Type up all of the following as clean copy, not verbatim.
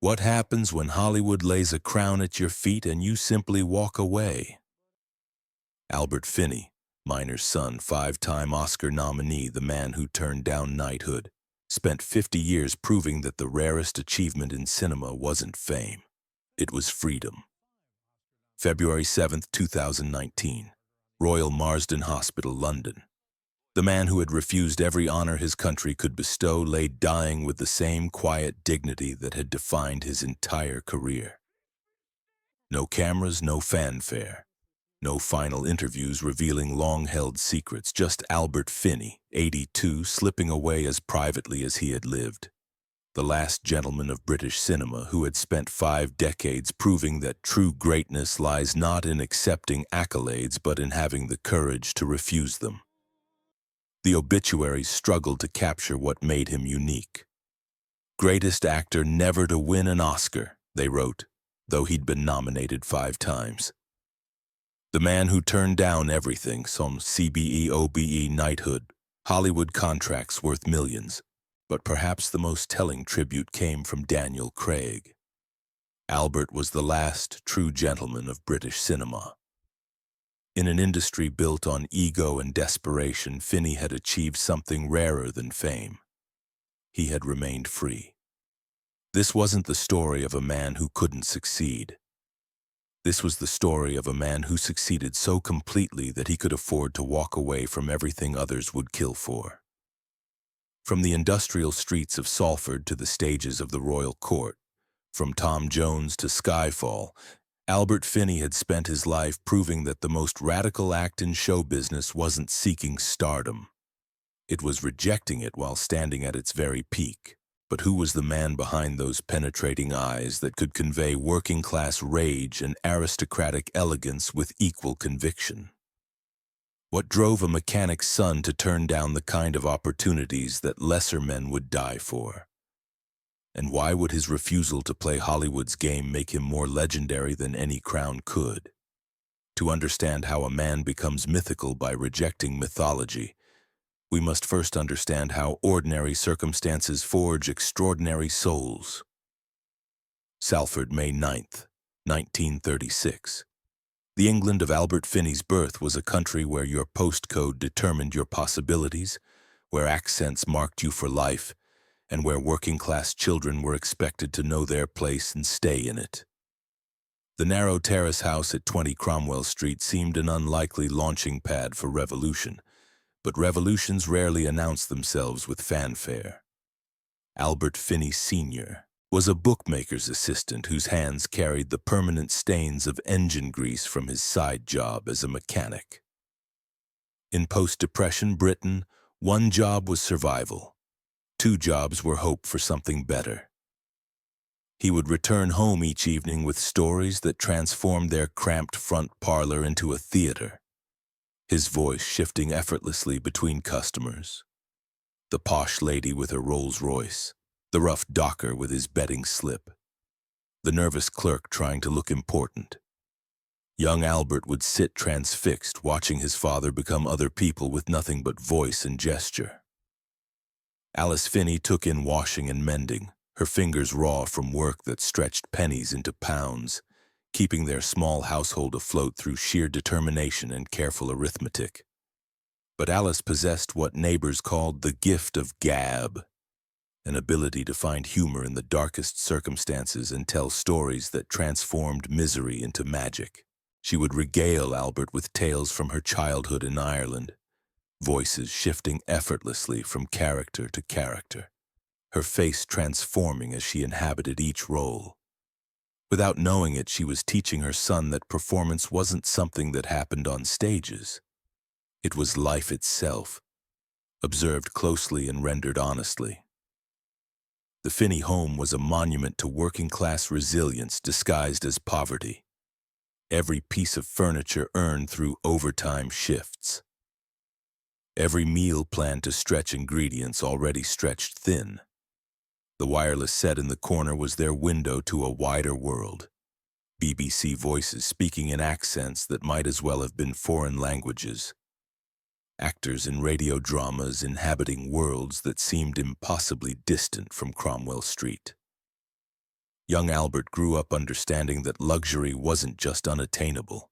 What happens when Hollywood lays a crown at your feet and you simply walk away? Albert Finney, Miner's son, five-time Oscar nominee, the man who turned down knighthood, spent 50 years proving that the rarest achievement in cinema wasn't fame. It was freedom. February 7, 2019, Royal Marsden Hospital, London. The man who had refused every honor his country could bestow lay dying with the same quiet dignity that had defined his entire career. No cameras, no fanfare. No final interviews revealing long-held secrets, just Albert Finney, 82, slipping away as privately as he had lived. The last gentleman of British cinema who had spent 5 decades proving that true greatness lies not in accepting accolades but in having the courage to refuse them. The obituaries struggled to capture what made him unique. Greatest actor never to win an Oscar, they wrote, though he'd been nominated 5 times. The man who turned down everything, some CBE, knighthood, Hollywood contracts worth millions. But perhaps the most telling tribute came from Daniel Craig. Albert was the last true gentleman of British cinema. In an industry built on ego and desperation, Finney had achieved something rarer than fame. He had remained free. This wasn't the story of a man who couldn't succeed. This was the story of a man who succeeded so completely that he could afford to walk away from everything others would kill for. From the industrial streets of Salford to the stages of the Royal Court, from Tom Jones to Skyfall, Albert Finney had spent his life proving that the most radical act in show business wasn't seeking stardom. It was rejecting it while standing at its very peak. But who was the man behind those penetrating eyes that could convey working-class rage and aristocratic elegance with equal conviction? What drove a mechanic's son to turn down the kind of opportunities that lesser men would die for? And why would his refusal to play Hollywood's game make him more legendary than any crown could? To understand how a man becomes mythical by rejecting mythology, we must first understand how ordinary circumstances forge extraordinary souls. Salford, May 9th, 1936. The England of Albert Finney's birth was a country where your postcode determined your possibilities, where accents marked you for life, and where working-class children were expected to know their place and stay in it. The narrow terrace house at 20 Cromwell Street seemed an unlikely launching pad for revolution, but revolutions rarely announce themselves with fanfare. Albert Finney Sr. was a bookmaker's assistant whose hands carried the permanent stains of engine grease from his side job as a mechanic. In post-Depression Britain, one job was survival. 2 jobs were hope for something better. He would return home each evening with stories that transformed their cramped front parlor into a theater, his voice shifting effortlessly between customers. The posh lady with her Rolls Royce, the rough docker with his betting slip, the nervous clerk trying to look important. Young Albert would sit transfixed, watching his father become other people with nothing but voice and gesture. Alice Finney took in washing and mending, her fingers raw from work that stretched pennies into pounds, keeping their small household afloat through sheer determination and careful arithmetic. But Alice possessed what neighbors called the gift of gab, an ability to find humor in the darkest circumstances and tell stories that transformed misery into magic. She would regale Albert with tales from her childhood in Ireland, voices shifting effortlessly from character to character, her face transforming as she inhabited each role. Without knowing it, she was teaching her son that performance wasn't something that happened on stages. It was life itself, observed closely and rendered honestly. The Finney home was a monument to working-class resilience disguised as poverty. Every piece of furniture earned through overtime shifts. Every meal planned to stretch ingredients already stretched thin. The wireless set in the corner was their window to a wider world. BBC voices speaking in accents that might as well have been foreign languages. Actors in radio dramas inhabiting worlds that seemed impossibly distant from Cromwell Street. Young Albert grew up understanding that luxury wasn't just unattainable.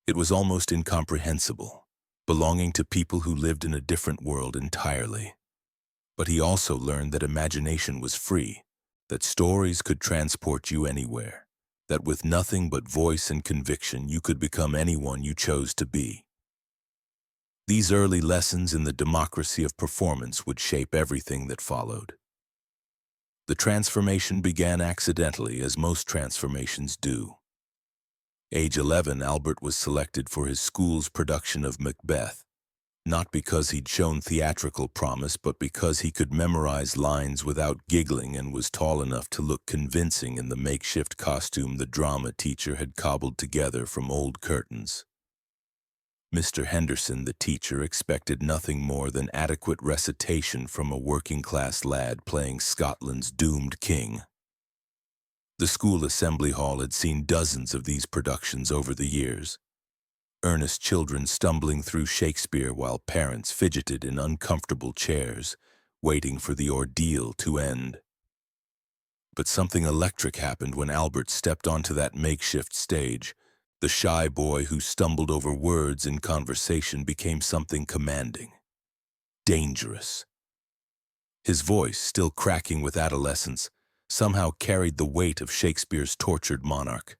It was almost incomprehensible, belonging to people who lived in a different world entirely. But he also learned that imagination was free, that stories could transport you anywhere, that with nothing but voice and conviction you could become anyone you chose to be. These early lessons in the democracy of performance would shape everything that followed. The transformation began accidentally, as most transformations do. Age 11, Albert was selected for his school's production of Macbeth, not because he'd shown theatrical promise, but because he could memorize lines without giggling and was tall enough to look convincing in the makeshift costume the drama teacher had cobbled together from old curtains. Mr. Henderson, the teacher, expected nothing more than adequate recitation from a working-class lad playing Scotland's doomed king. The school assembly hall had seen dozens of these productions over the years. Earnest children stumbling through Shakespeare while parents fidgeted in uncomfortable chairs, waiting for the ordeal to end. But something electric happened when Albert stepped onto that makeshift stage. The shy boy who stumbled over words in conversation became something commanding, dangerous. His voice, still cracking with adolescence, somehow carried the weight of Shakespeare's tortured monarch.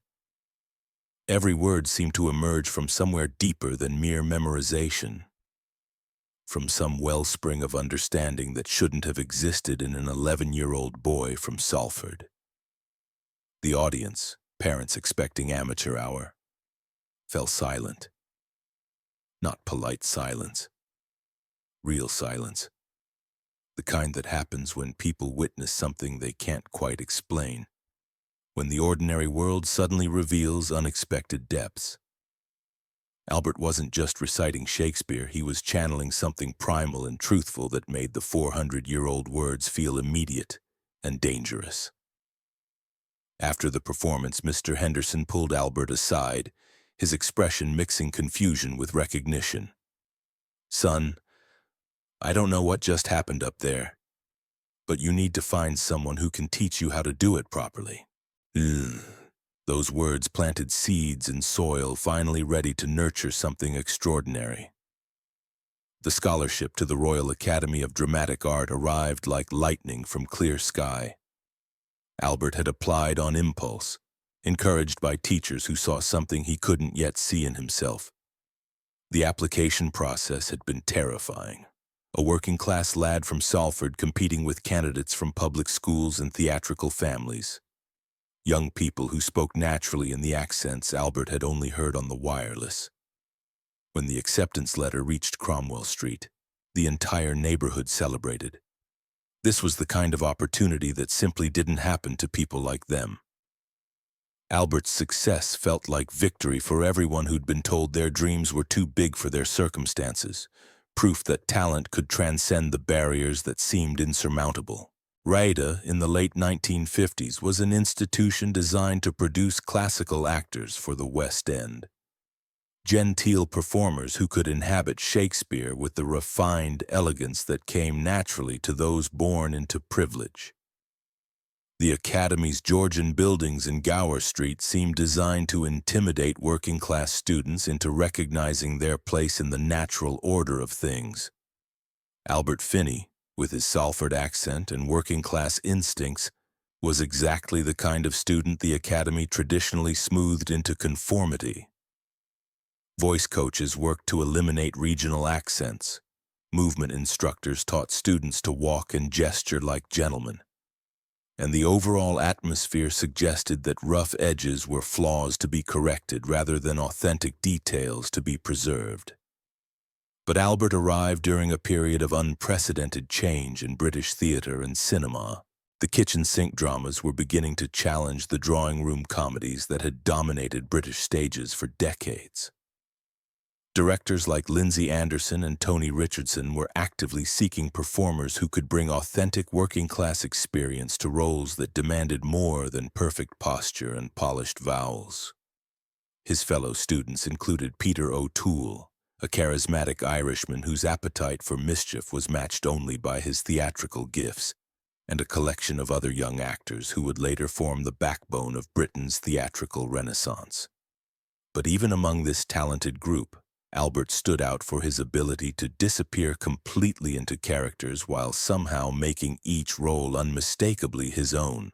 Every word seemed to emerge from somewhere deeper than mere memorization, from some wellspring of understanding that shouldn't have existed in an 11-year-old boy from Salford. The audience, parents expecting amateur hour, fell silent. Not polite silence, real silence. The kind that happens when people witness something they can't quite explain, when the ordinary world suddenly reveals unexpected depths. Albert wasn't just reciting Shakespeare, he was channeling something primal and truthful that made the 400-year-old words feel immediate and dangerous. After the performance, Mr. Henderson pulled Albert aside, his expression mixing confusion with recognition. "Son, I don't know what just happened up there, but you need to find someone who can teach you how to do it properly." Those words planted seeds in soil finally ready to nurture something extraordinary. The scholarship to the Royal Academy of Dramatic Art arrived like lightning from clear sky. Albert had applied on impulse, encouraged by teachers who saw something he couldn't yet see in himself. The application process had been terrifying. A working-class lad from Salford competing with candidates from public schools and theatrical families. Young people who spoke naturally in the accents Albert had only heard on the wireless. When the acceptance letter reached Cromwell Street, the entire neighborhood celebrated. This was the kind of opportunity that simply didn't happen to people like them. Albert's success felt like victory for everyone who'd been told their dreams were too big for their circumstances, proof that talent could transcend the barriers that seemed insurmountable. RADA in the late 1950s was an institution designed to produce classical actors for the West End. Genteel performers who could inhabit Shakespeare with the refined elegance that came naturally to those born into privilege. The Academy's Georgian buildings in Gower Street seemed designed to intimidate working-class students into recognizing their place in the natural order of things. Albert Finney, with his Salford accent and working-class instincts, was exactly the kind of student the Academy traditionally smoothed into conformity. Voice coaches worked to eliminate regional accents. Movement instructors taught students to walk and gesture like gentlemen. And the overall atmosphere suggested that rough edges were flaws to be corrected rather than authentic details to be preserved. But Albert arrived during a period of unprecedented change in British theatre and cinema. The kitchen sink dramas were beginning to challenge the drawing room comedies that had dominated British stages for decades. Directors like Lindsay Anderson and Tony Richardson were actively seeking performers who could bring authentic working-class experience to roles that demanded more than perfect posture and polished vowels. His fellow students included Peter O'Toole, a charismatic Irishman whose appetite for mischief was matched only by his theatrical gifts, and a collection of other young actors who would later form the backbone of Britain's theatrical renaissance. But even among this talented group, Albert stood out for his ability to disappear completely into characters while somehow making each role unmistakably his own.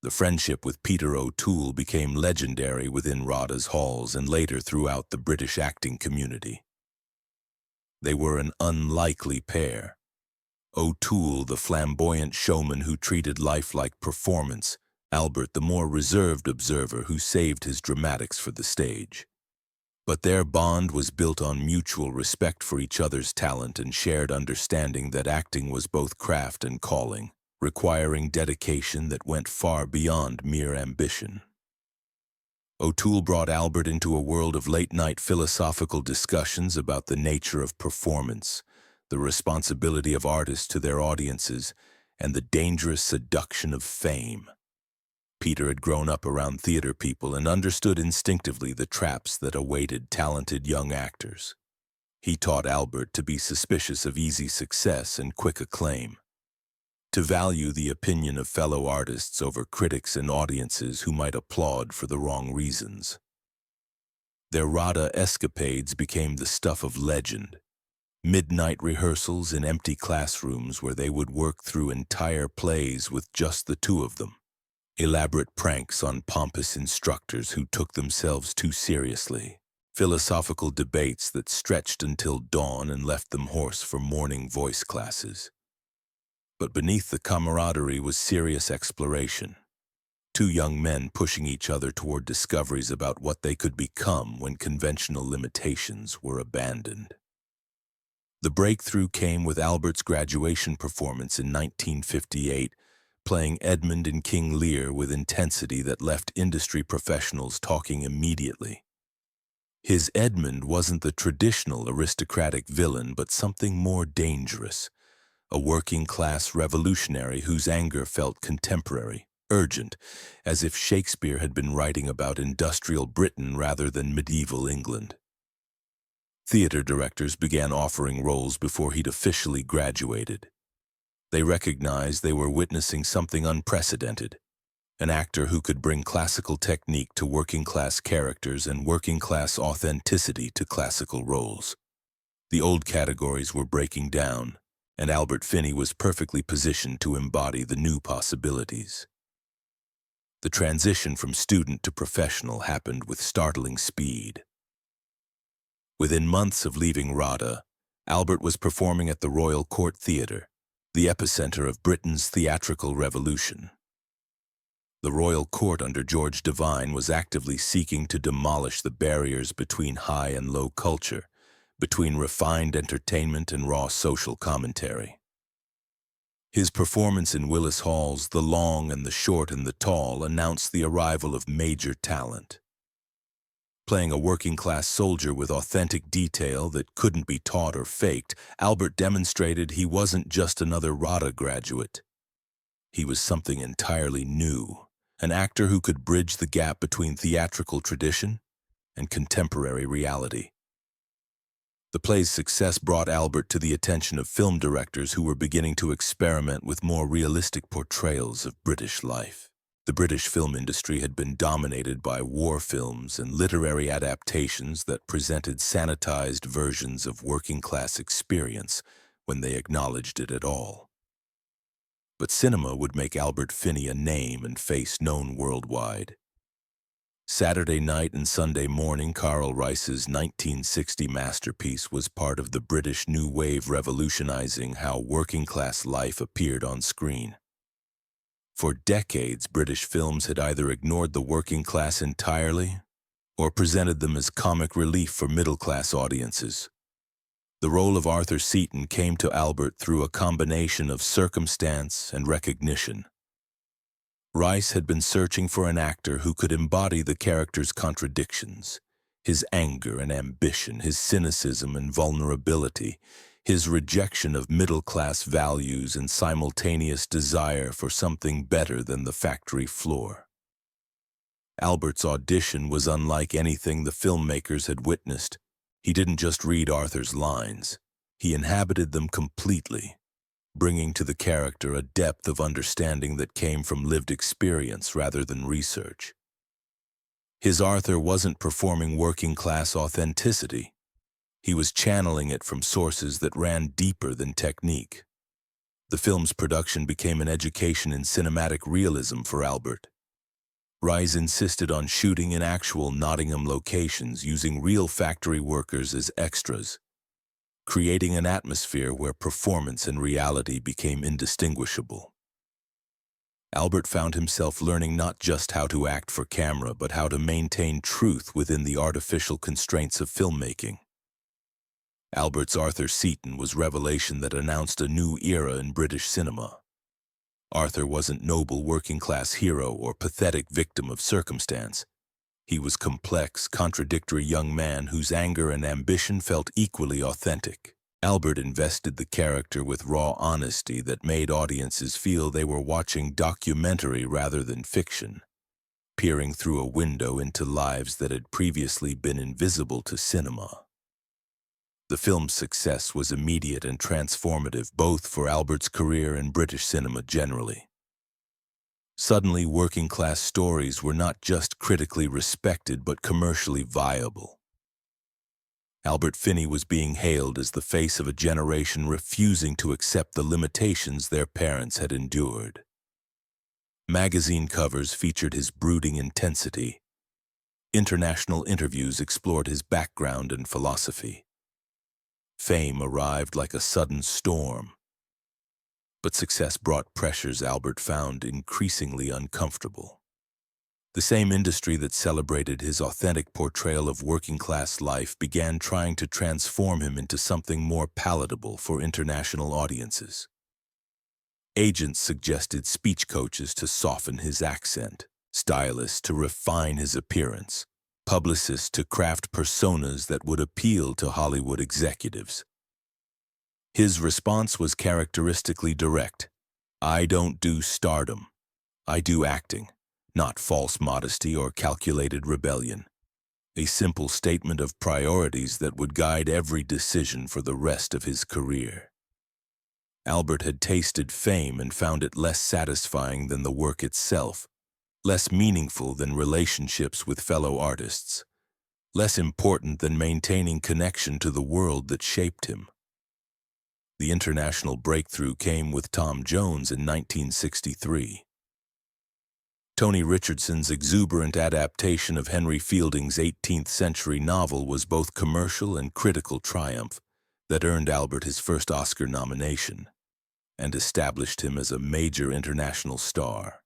The friendship with Peter O'Toole became legendary within RADA's halls and later throughout the British acting community. They were an unlikely pair. O'Toole, the flamboyant showman who treated life like performance, Albert, the more reserved observer who saved his dramatics for the stage. But their bond was built on mutual respect for each other's talent and shared understanding that acting was both craft and calling, requiring dedication that went far beyond mere ambition. O'Toole brought Albert into a world of late-night philosophical discussions about the nature of performance, the responsibility of artists to their audiences, and the dangerous seduction of fame. Peter had grown up around theater people and understood instinctively the traps that awaited talented young actors. He taught Albert to be suspicious of easy success and quick acclaim, to value the opinion of fellow artists over critics and audiences who might applaud for the wrong reasons. Their RADA escapades became the stuff of legend. Midnight rehearsals in empty classrooms where they would work through entire plays with just the two of them. Elaborate pranks on pompous instructors who took themselves too seriously. Philosophical debates that stretched until dawn and left them hoarse for morning voice classes. But beneath the camaraderie was serious exploration. Two young men pushing each other toward discoveries about what they could become when conventional limitations were abandoned. The breakthrough came with Albert's graduation performance in 1958, playing Edmund in King Lear with intensity that left industry professionals talking immediately. His Edmund wasn't the traditional aristocratic villain, but something more dangerous. A working-class revolutionary whose anger felt contemporary, urgent, as if Shakespeare had been writing about industrial Britain rather than medieval England. Theater directors began offering roles before he'd officially graduated. They recognized they were witnessing something unprecedented, an actor who could bring classical technique to working-class characters and working-class authenticity to classical roles. The old categories were breaking down, and Albert Finney was perfectly positioned to embody the new possibilities. The transition from student to professional happened with startling speed. Within months of leaving RADA, Albert was performing at the Royal Court Theatre, the epicenter of Britain's theatrical revolution. The Royal Court under George Devine was actively seeking to demolish the barriers between high and low culture, between refined entertainment and raw social commentary. His performance in Willis Hall's The Long and the Short and the Tall announced the arrival of major talent. Playing a working-class soldier with authentic detail that couldn't be taught or faked, Albert demonstrated he wasn't just another RADA graduate. He was something entirely new, an actor who could bridge the gap between theatrical tradition and contemporary reality. The play's success brought Albert to the attention of film directors who were beginning to experiment with more realistic portrayals of British life. The British film industry had been dominated by war films and literary adaptations that presented sanitized versions of working-class experience when they acknowledged it at all. But cinema would make Albert Finney a name and face known worldwide. Saturday Night and Sunday Morning, Carl Rice's 1960 masterpiece, was part of the British New Wave revolutionizing how working-class life appeared on screen. For decades, British films had either ignored the working class entirely or presented them as comic relief for middle-class audiences. The role of Arthur Seaton came to Albert through a combination of circumstance and recognition. Rice had been searching for an actor who could embody the character's contradictions, his anger and ambition, his cynicism and vulnerability, his rejection of middle-class values and simultaneous desire for something better than the factory floor. Albert's audition was unlike anything the filmmakers had witnessed. He didn't just read Arthur's lines. He inhabited them completely, bringing to the character a depth of understanding that came from lived experience rather than research. His Arthur wasn't performing working-class authenticity. He was channeling it from sources that ran deeper than technique. The film's production became an education in cinematic realism for Albert. Rise insisted on shooting in actual Nottingham locations using real factory workers as extras, creating an atmosphere where performance and reality became indistinguishable. Albert found himself learning not just how to act for camera, but how to maintain truth within the artificial constraints of filmmaking. Albert's Arthur Seaton was revelation that announced a new era in British cinema. Arthur wasn't noble working-class hero or pathetic victim of circumstance. He was complex, contradictory young man whose anger and ambition felt equally authentic. Albert invested the character with raw honesty that made audiences feel they were watching documentary rather than fiction, peering through a window into lives that had previously been invisible to cinema. The film's success was immediate and transformative both for Albert's career and British cinema generally. Suddenly, working-class stories were not just critically respected but commercially viable. Albert Finney was being hailed as the face of a generation refusing to accept the limitations their parents had endured. Magazine covers featured his brooding intensity. International interviews explored his background and philosophy. Fame arrived like a sudden storm. But success brought pressures Albert found increasingly uncomfortable. The same industry that celebrated his authentic portrayal of working-class life began trying to transform him into something more palatable for international audiences. Agents suggested speech coaches to soften his accent, stylists to refine his appearance, publicists to craft personas that would appeal to Hollywood executives. His response was characteristically direct. "I don't do stardom. I do acting. Not false modesty or calculated rebellion." A simple statement of priorities that would guide every decision for the rest of his career. Albert had tasted fame and found it less satisfying than the work itself, less meaningful than relationships with fellow artists, less important than maintaining connection to the world that shaped him. The international breakthrough came with Tom Jones in 1963. Tony Richardson's exuberant adaptation of Henry Fielding's 18th-century novel was both commercial and critical triumph that earned Albert his first Oscar nomination and established him as a major international star.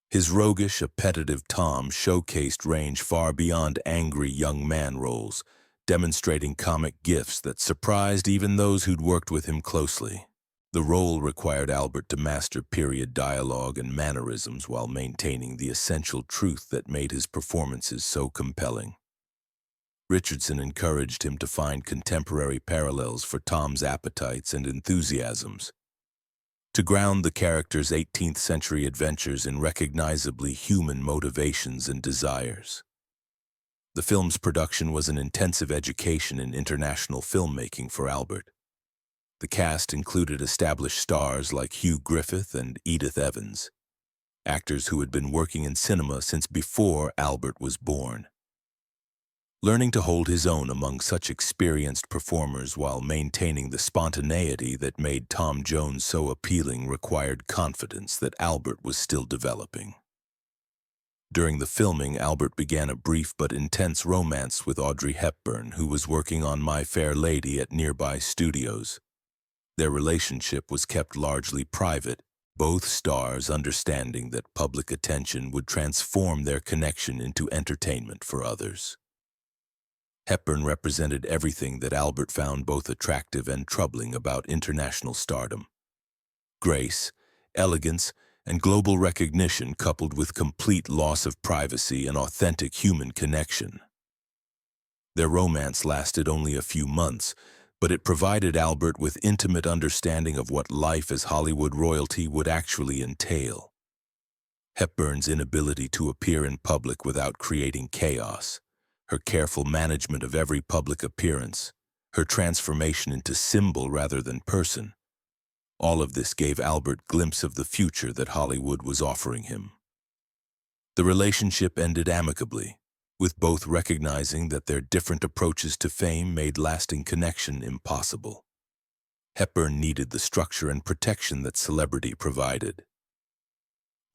His roguish, appetitive Tom showcased range far beyond angry young man roles, demonstrating comic gifts that surprised even those who'd worked with him closely. The role required Albert to master period dialogue and mannerisms while maintaining the essential truth that made his performances so compelling. Richardson encouraged him to find contemporary parallels for Tom's appetites and enthusiasms, to ground the character's 18th-century adventures in recognizably human motivations and desires. The film's production was an intensive education in international filmmaking for Albert. The cast included established stars like Hugh Griffith and Edith Evans, actors who had been working in cinema since before Albert was born. Learning to hold his own among such experienced performers while maintaining the spontaneity that made Tom Jones so appealing required confidence that Albert was still developing. During the filming, Albert began a brief but intense romance with Audrey Hepburn, who was working on My Fair Lady at nearby studios. Their relationship was kept largely private, both stars understanding that public attention would transform their connection into entertainment for others. Hepburn represented everything that Albert found both attractive and troubling about international stardom. Grace, elegance, and global recognition coupled with complete loss of privacy and authentic human connection. Their romance lasted only a few months, but it provided Albert with intimate understanding of what life as Hollywood royalty would actually entail. Hepburn's inability to appear in public without creating chaos, her careful management of every public appearance, her transformation into symbol rather than person, All of this gave Albert a glimpse of the future that Hollywood was offering him. The relationship ended amicably, with both recognizing that their different approaches to fame made lasting connection impossible. Hepburn needed the structure and protection that celebrity provided.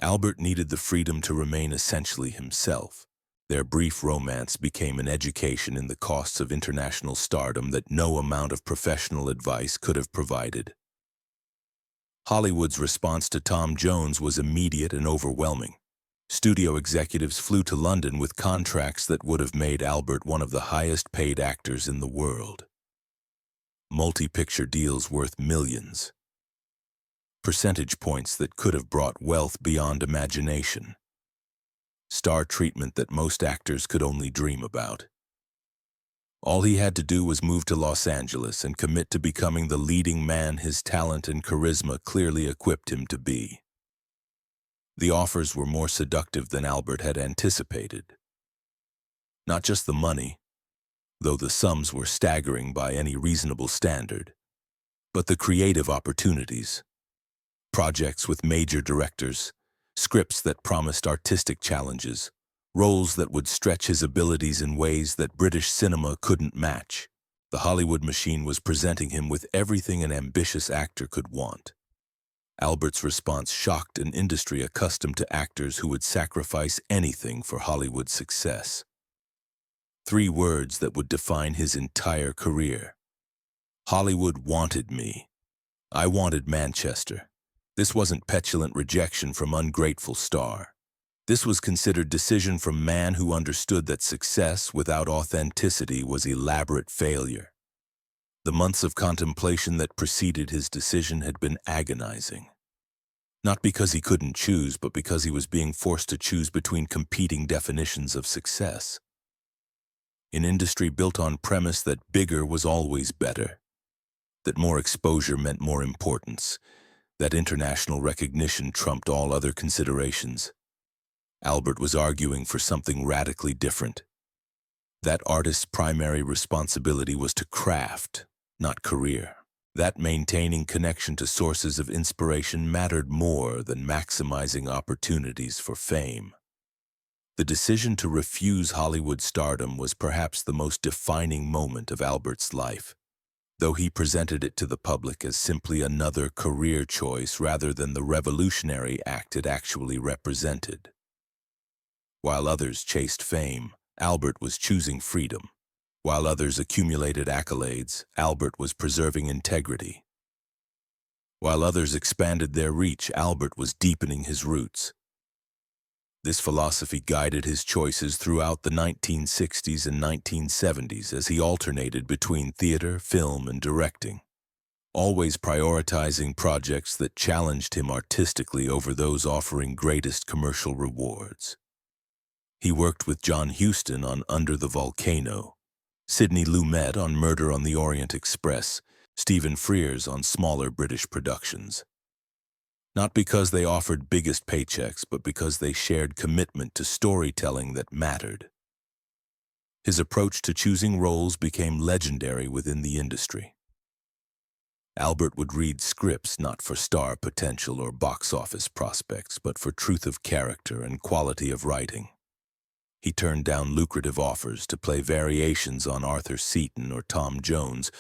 Albert needed the freedom to remain essentially himself. Their brief romance became an education in the costs of international stardom that no amount of professional advice could have provided. Hollywood's response to Tom Jones was immediate and overwhelming. Studio executives flew to London with contracts that would have made Albert one of the highest-paid actors in the world. Multi-picture deals worth millions. Percentage points that could have brought wealth beyond imagination. Star treatment that most actors could only dream about. All he had to do was move to Los Angeles and commit to becoming the leading man his talent and charisma clearly equipped him to be. The offers were more seductive than Albert had anticipated. Not just the money, though the sums were staggering by any reasonable standard, but the creative opportunities. Projects with major directors, scripts that promised artistic challenges, roles that would stretch his abilities in ways that British cinema couldn't match. The Hollywood machine was presenting him with everything an ambitious actor could want. Albert's response shocked an industry accustomed to actors who would sacrifice anything for Hollywood's success. 3 words that would define his entire career. Hollywood wanted me. I wanted Manchester. This wasn't petulant rejection from ungrateful star. This was considered decision from man who understood that success without authenticity was elaborate failure. The months of contemplation that preceded his decision had been agonizing. Not because he couldn't choose, but because he was being forced to choose between competing definitions of success. An industry built on premise that bigger was always better, that more exposure meant more importance, that international recognition trumped all other considerations. Albert was arguing for something radically different. That artist's primary responsibility was to craft, not career. That maintaining connection to sources of inspiration mattered more than maximizing opportunities for fame. The decision to refuse Hollywood stardom was perhaps the most defining moment of Albert's life, though he presented it to the public as simply another career choice rather than the revolutionary act it actually represented. While others chased fame, Albert was choosing freedom. While others accumulated accolades, Albert was preserving integrity. While others expanded their reach, Albert was deepening his roots. This philosophy guided his choices throughout the 1960s and 1970s as he alternated between theater, film, and directing, always prioritizing projects that challenged him artistically over those offering greatest commercial rewards. He worked with John Huston on Under the Volcano, Sidney Lumet on Murder on the Orient Express, Stephen Frears on smaller British productions. Not because they offered biggest paychecks, but because they shared commitment to storytelling that mattered. His approach to choosing roles became legendary within the industry. Albert would read scripts not for star potential or box office prospects, but for truth of character and quality of writing. He turned down lucrative offers to play variations on Arthur Seaton or Tom Jones,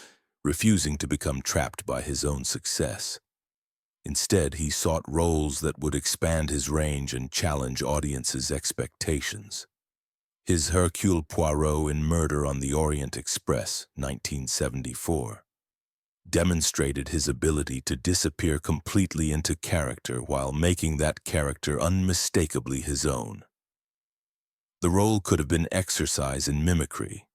refusing to become trapped by his own success. Instead, he sought roles that would expand his range and challenge audiences' expectations. His Hercule Poirot in Murder on the Orient Express, 1974, demonstrated his ability to disappear completely into character while making that character unmistakably his own. The role could have been exercise in mimicry.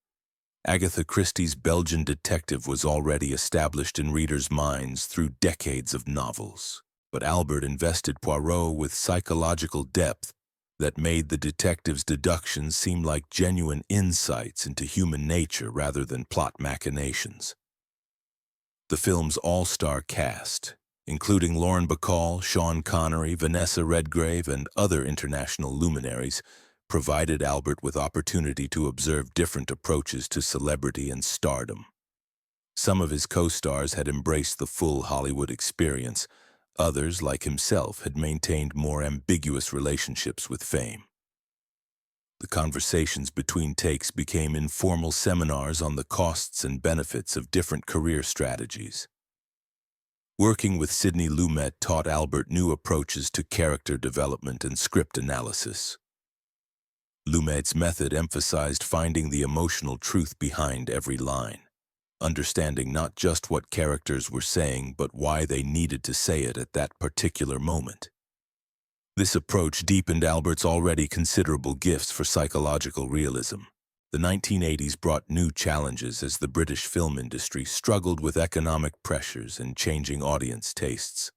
Agatha Christie's Belgian detective was already established in readers' minds through decades of novels, but Albert invested Poirot with psychological depth that made the detective's deductions seem like genuine insights into human nature rather than plot machinations. The film's all-star cast, including Lauren Bacall, Sean Connery, Vanessa Redgrave, and other international luminaries, provided Albert with opportunity to observe different approaches to celebrity and stardom. Some of his co-stars had embraced the full Hollywood experience. Others, like himself, had maintained more ambiguous relationships with fame. The conversations between takes became informal seminars on the costs and benefits of different career strategies. Working with Sidney Lumet taught Albert new approaches to character development and script analysis. Lumet's method emphasized finding the emotional truth behind every line, understanding not just what characters were saying, but why they needed to say it at that particular moment. This approach deepened Albert's already considerable gifts for psychological realism. The 1980s brought new challenges as the British film industry struggled with economic pressures and changing audience tastes.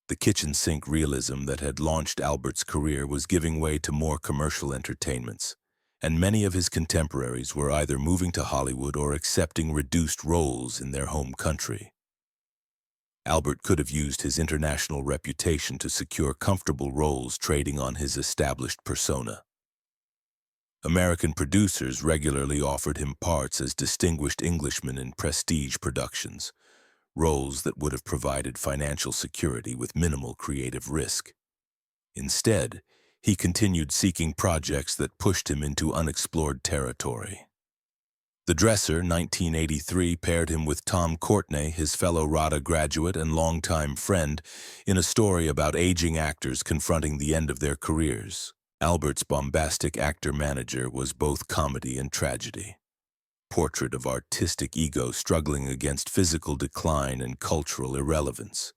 The kitchen sink realism that had launched Albert's career was giving way to more commercial entertainments, and many of his contemporaries were either moving to Hollywood or accepting reduced roles in their home country. Albert could have used his international reputation to secure comfortable roles trading on his established persona. American producers regularly offered him parts as distinguished Englishmen in prestige productions, roles that would have provided financial security with minimal creative risk. Instead, he continued seeking projects that pushed him into unexplored territory. The Dresser, 1983, paired him with Tom Courtenay, his fellow RADA graduate and longtime friend, in a story about aging actors confronting the end of their careers. Albert's bombastic actor-manager was both comedy and tragedy. Portrait of artistic ego struggling against physical decline and cultural irrelevance.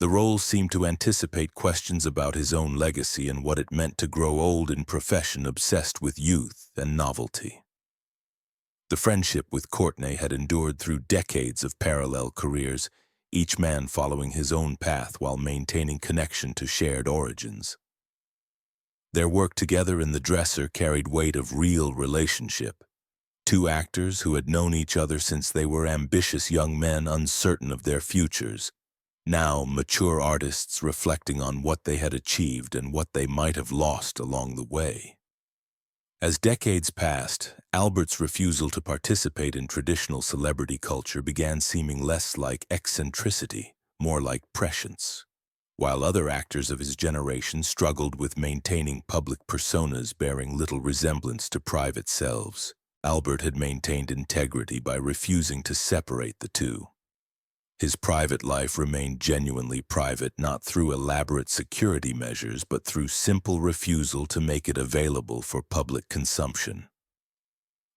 The role seemed to anticipate questions about his own legacy and what it meant to grow old in profession obsessed with youth and novelty. The friendship with Courtenay had endured through decades of parallel careers, each man following his own path while maintaining connection to shared origins. Their work together in The Dresser carried weight of real relationship. Two actors who had known each other since they were ambitious young men uncertain of their futures, now mature artists reflecting on what they had achieved and what they might have lost along the way. As decades passed, Albert's refusal to participate in traditional celebrity culture began seeming less like eccentricity, more like prescience. While other actors of his generation struggled with maintaining public personas bearing little resemblance to private selves, Albert had maintained integrity by refusing to separate the two. His private life remained genuinely private, not through elaborate security measures, but through simple refusal to make it available for public consumption.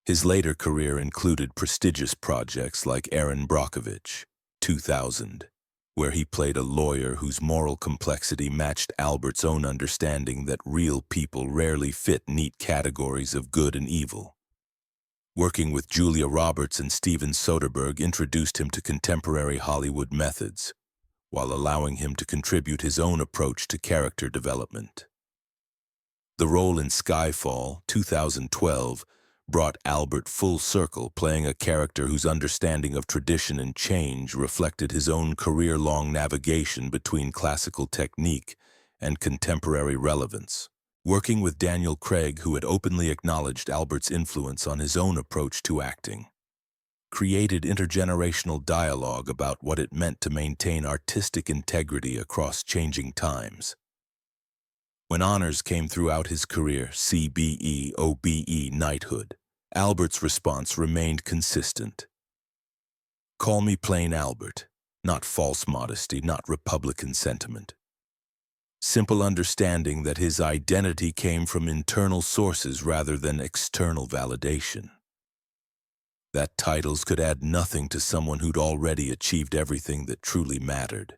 His later career included prestigious projects like Erin Brockovich, 2000, where he played a lawyer whose moral complexity matched Albert's own understanding that real people rarely fit neat categories of good and evil. Working with Julia Roberts and Steven Soderbergh introduced him to contemporary Hollywood methods, while allowing him to contribute his own approach to character development. The role in Skyfall, 2012, brought Albert full circle, playing a character whose understanding of tradition and change reflected his own career-long navigation between classical technique and contemporary relevance. Working with Daniel Craig, who had openly acknowledged Albert's influence on his own approach to acting, created intergenerational dialogue about what it meant to maintain artistic integrity across changing times. When honors came throughout his career, CBE, OBE, knighthood, Albert's response remained consistent. Call me plain Albert, not false modesty, not Republican sentiment. Simple understanding that his identity came from internal sources rather than external validation. That titles could add nothing to someone who'd already achieved everything that truly mattered.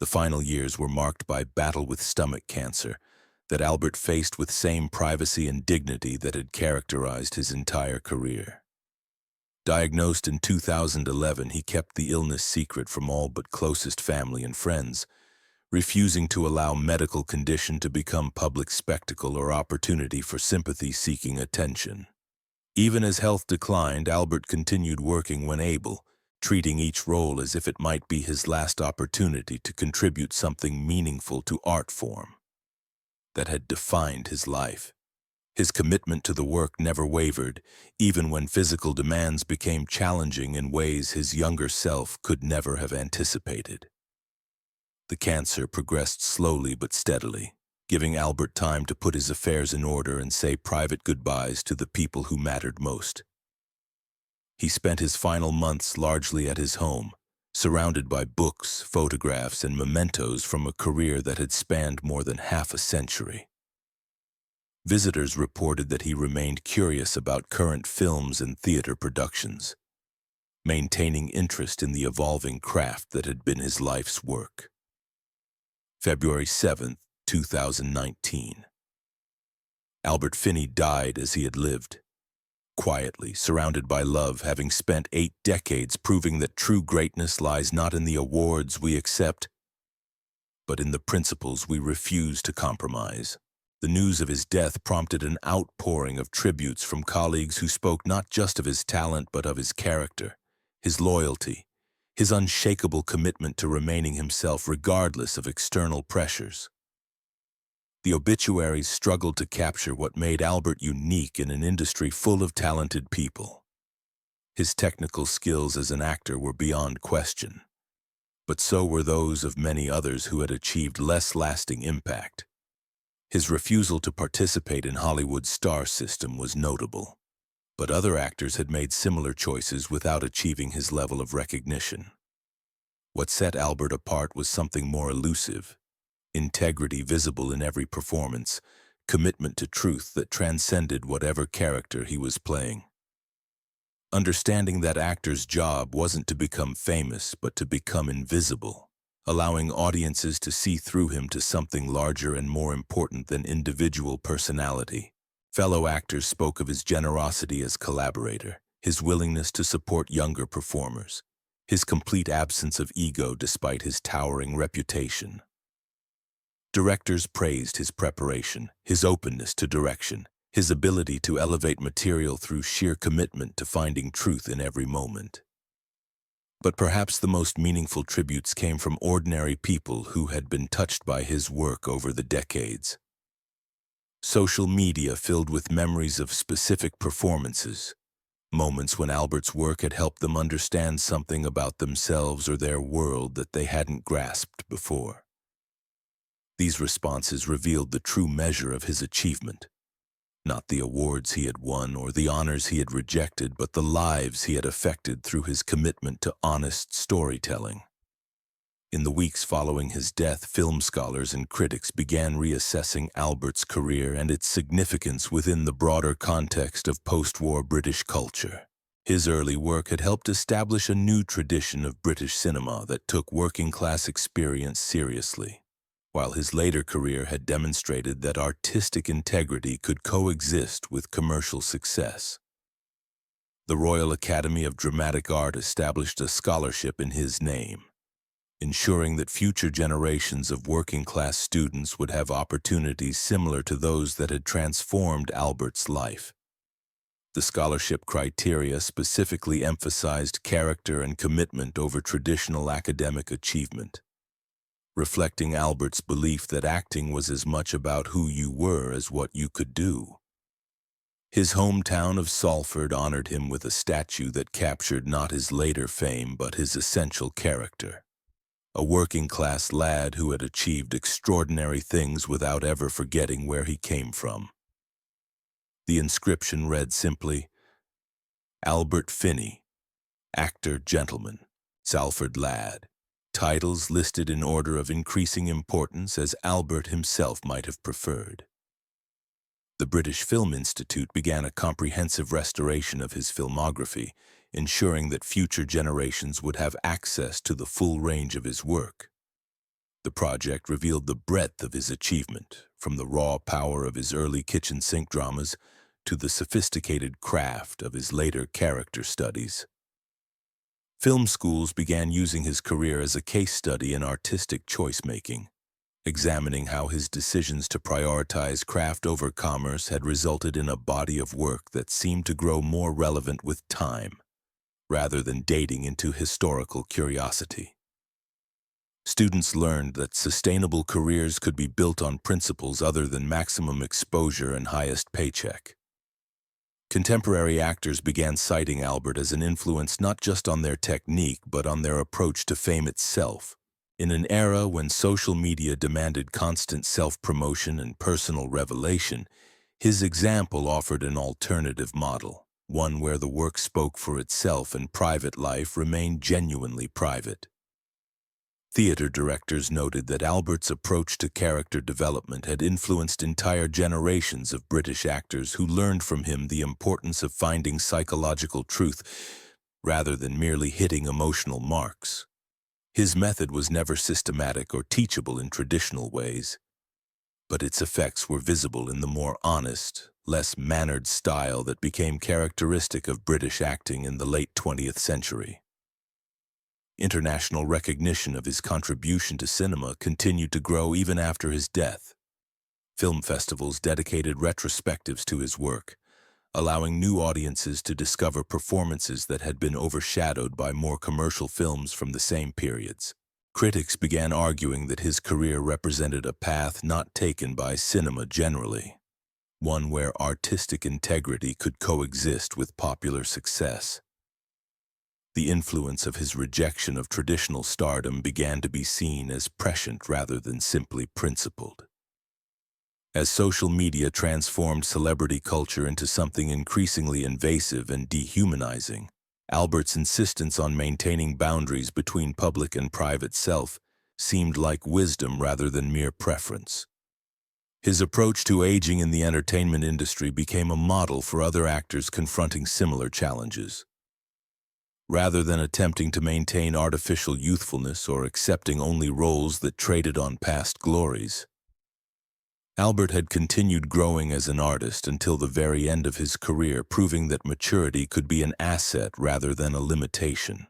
The final years were marked by battle with stomach cancer that Albert faced with same privacy and dignity that had characterized his entire career. Diagnosed in 2011, he kept the illness secret from all but closest family and friends, refusing to allow medical condition to become public spectacle or opportunity for sympathy-seeking attention. Even as health declined, Albert continued working when able, treating each role as if it might be his last opportunity to contribute something meaningful to art form that had defined his life. His commitment to the work never wavered, even when physical demands became challenging in ways his younger self could never have anticipated. The cancer progressed slowly but steadily, giving Albert time to put his affairs in order and say private goodbyes to the people who mattered most. He spent his final months largely at his home, surrounded by books, photographs, and mementos from a career that had spanned more than half a century. Visitors reported that he remained curious about current films and theater productions, maintaining interest in the evolving craft that had been his life's work. February 7, 2019. Albert Finney died as he had lived, quietly, surrounded by love, having spent 8 decades proving that true greatness lies not in the awards we accept, but in the principles we refuse to compromise. The news of his death prompted an outpouring of tributes from colleagues who spoke not just of his talent but of his character, his loyalty, his unshakable commitment to remaining himself regardless of external pressures. The obituaries struggled to capture what made Albert unique in an industry full of talented people. His technical skills as an actor were beyond question, but so were those of many others who had achieved less lasting impact. His refusal to participate in Hollywood's star system was notable, but other actors had made similar choices without achieving his level of recognition. What set Albert apart was something more elusive: integrity visible in every performance, commitment to truth that transcended whatever character he was playing. Understanding that actor's job wasn't to become famous, but to become invisible, allowing audiences to see through him to something larger and more important than individual personality. Fellow actors spoke of his generosity as collaborator, his willingness to support younger performers, his complete absence of ego despite his towering reputation. Directors praised his preparation, his openness to direction, his ability to elevate material through sheer commitment to finding truth in every moment. But perhaps the most meaningful tributes came from ordinary people who had been touched by his work over the decades. Social media filled with memories of specific performances, moments when Albert's work had helped them understand something about themselves or their world that they hadn't grasped before. These responses revealed the true measure of his achievement, not the awards he had won or the honors he had rejected, but the lives he had affected through his commitment to honest storytelling. In the weeks following his death, film scholars and critics began reassessing Albert's career and its significance within the broader context of post-war British culture. His early work had helped establish a new tradition of British cinema that took working-class experience seriously, while his later career had demonstrated that artistic integrity could coexist with commercial success. The Royal Academy of Dramatic Art established a scholarship in his name, ensuring that future generations of working-class students would have opportunities similar to those that had transformed Albert's life. The scholarship criteria specifically emphasized character and commitment over traditional academic achievement, reflecting Albert's belief that acting was as much about who you were as what you could do. His hometown of Salford honored him with a statue that captured not his later fame but his essential character, a working-class lad who had achieved extraordinary things without ever forgetting where he came from. The inscription read simply, "Albert Finney, actor, gentleman, Salford lad." Titles listed in order of increasing importance as Albert himself might have preferred. The British Film Institute began a comprehensive restoration of his filmography, ensuring that future generations would have access to the full range of his work. The project revealed the breadth of his achievement, from the raw power of his early kitchen sink dramas to the sophisticated craft of his later character studies. Film schools began using his career as a case study in artistic choice-making, examining how his decisions to prioritize craft over commerce had resulted in a body of work that seemed to grow more relevant with time, rather than dating into historical curiosity. Students learned that sustainable careers could be built on principles other than maximum exposure and highest paycheck. Contemporary actors began citing Albert as an influence not just on their technique but on their approach to fame itself. In an era when social media demanded constant self-promotion and personal revelation, his example offered an alternative model, one where the work spoke for itself and private life remained genuinely private. Theater directors noted that Albert's approach to character development had influenced entire generations of British actors who learned from him the importance of finding psychological truth rather than merely hitting emotional marks. His method was never systematic or teachable in traditional ways, but its effects were visible in the more honest, less mannered style that became characteristic of British acting in the late 20th century. International recognition of his contribution to cinema continued to grow even after his death. Film festivals dedicated retrospectives to his work, allowing new audiences to discover performances that had been overshadowed by more commercial films from the same periods. Critics began arguing that his career represented a path not taken by cinema generally, one where artistic integrity could coexist with popular success. The influence of his rejection of traditional stardom began to be seen as prescient rather than simply principled. As social media transformed celebrity culture into something increasingly invasive and dehumanizing, Albert's insistence on maintaining boundaries between public and private self seemed like wisdom rather than mere preference. His approach to aging in the entertainment industry became a model for other actors confronting similar challenges. Rather than attempting to maintain artificial youthfulness or accepting only roles that traded on past glories, Albert had continued growing as an artist until the very end of his career, proving that maturity could be an asset rather than a limitation.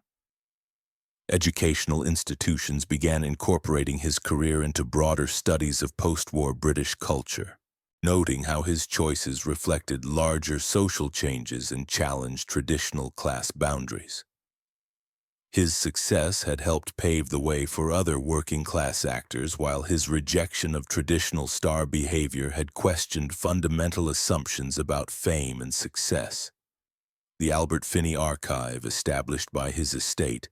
Educational institutions began incorporating his career into broader studies of post-war British culture, noting how his choices reflected larger social changes and challenged traditional class boundaries. His success had helped pave the way for other working-class actors, while his rejection of traditional star behavior had questioned fundamental assumptions about fame and success. The Albert Finney archive, established by his estate,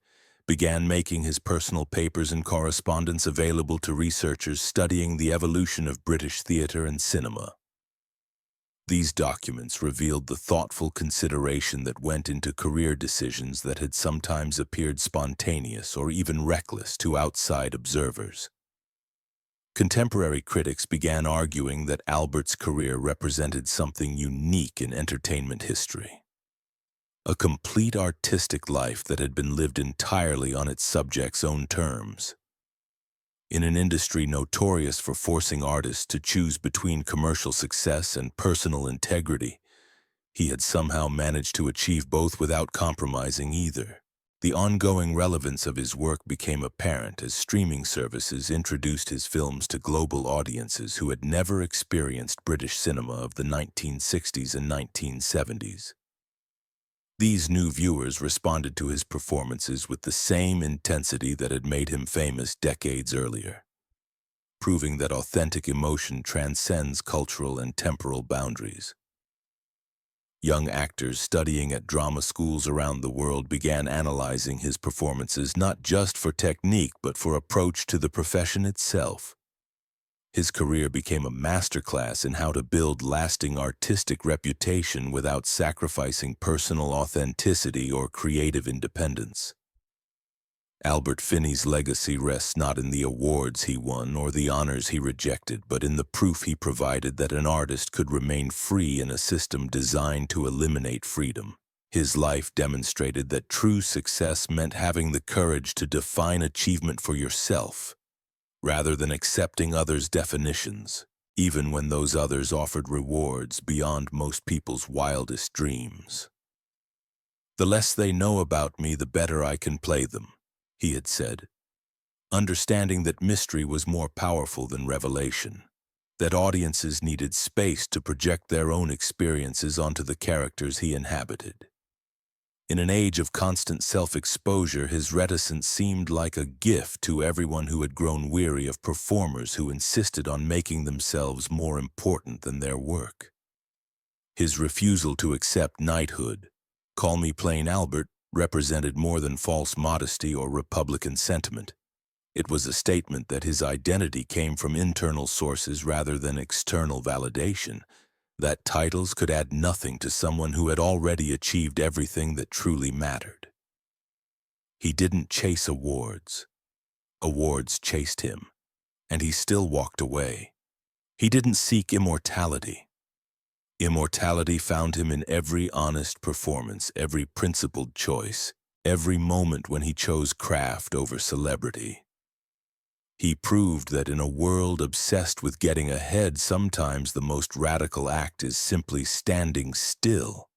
began making his personal papers and correspondence available to researchers studying the evolution of British theatre and cinema. These documents revealed the thoughtful consideration that went into career decisions that had sometimes appeared spontaneous or even reckless to outside observers. Contemporary critics began arguing that Albert's career represented something unique in entertainment history. A complete artistic life that had been lived entirely on its subject's own terms. In an industry notorious for forcing artists to choose between commercial success and personal integrity, he had somehow managed to achieve both without compromising either. The ongoing relevance of his work became apparent as streaming services introduced his films to global audiences who had never experienced British cinema of the 1960s and 1970s. These new viewers responded to his performances with the same intensity that had made him famous decades earlier, proving that authentic emotion transcends cultural and temporal boundaries. Young actors studying at drama schools around the world began analyzing his performances not just for technique but for approach to the profession itself. His career became a masterclass in how to build lasting artistic reputation without sacrificing personal authenticity or creative independence. Albert Finney's legacy rests not in the awards he won or the honors he rejected, but in the proof he provided that an artist could remain free in a system designed to eliminate freedom. His life demonstrated that true success meant having the courage to define achievement for yourself, rather than accepting others' definitions, even when those others offered rewards beyond most people's wildest dreams. "The less they know about me, the better I can play them," he had said, understanding that mystery was more powerful than revelation, that audiences needed space to project their own experiences onto the characters he inhabited. In an age of constant self-exposure, his reticence seemed like a gift to everyone who had grown weary of performers who insisted on making themselves more important than their work. His refusal to accept knighthood, call me plain Albert, represented more than false modesty or Republican sentiment. It was a statement that his identity came from internal sources rather than external validation, that titles could add nothing to someone who had already achieved everything that truly mattered. He didn't chase awards. Awards chased him, and he still walked away. He didn't seek immortality. Immortality found him in every honest performance, every principled choice, every moment when he chose craft over celebrity. He proved that in a world obsessed with getting ahead, sometimes the most radical act is simply standing still.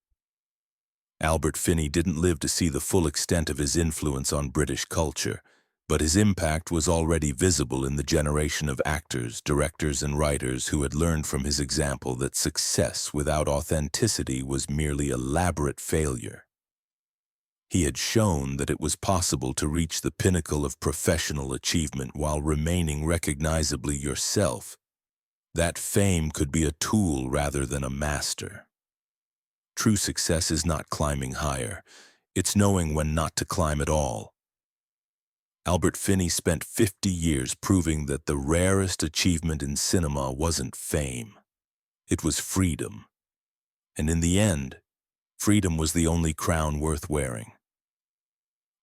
Albert Finney didn't live to see the full extent of his influence on British culture, but his impact was already visible in the generation of actors, directors, and writers who had learned from his example that success without authenticity was merely elaborate failure. He had shown that it was possible to reach the pinnacle of professional achievement while remaining recognizably yourself. That fame could be a tool rather than a master. True success is not climbing higher. It's knowing when not to climb at all. Albert Finney spent 50 years proving that the rarest achievement in cinema wasn't fame. It was freedom. And in the end, freedom was the only crown worth wearing.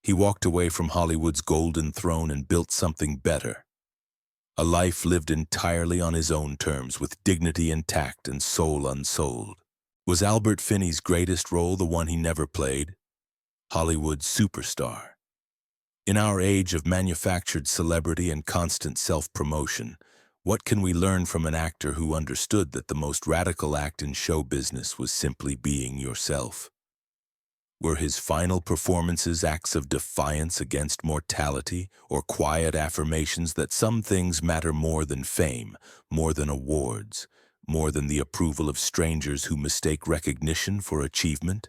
He walked away from Hollywood's golden throne and built something better. A life lived entirely on his own terms, with dignity intact and soul unsold. Was Albert Finney's greatest role the one he never played? Hollywood's superstar. In our age of manufactured celebrity and constant self-promotion, what can we learn from an actor who understood that the most radical act in show business was simply being yourself? Were his final performances acts of defiance against mortality, or quiet affirmations that some things matter more than fame, more than awards, more than the approval of strangers who mistake recognition for achievement?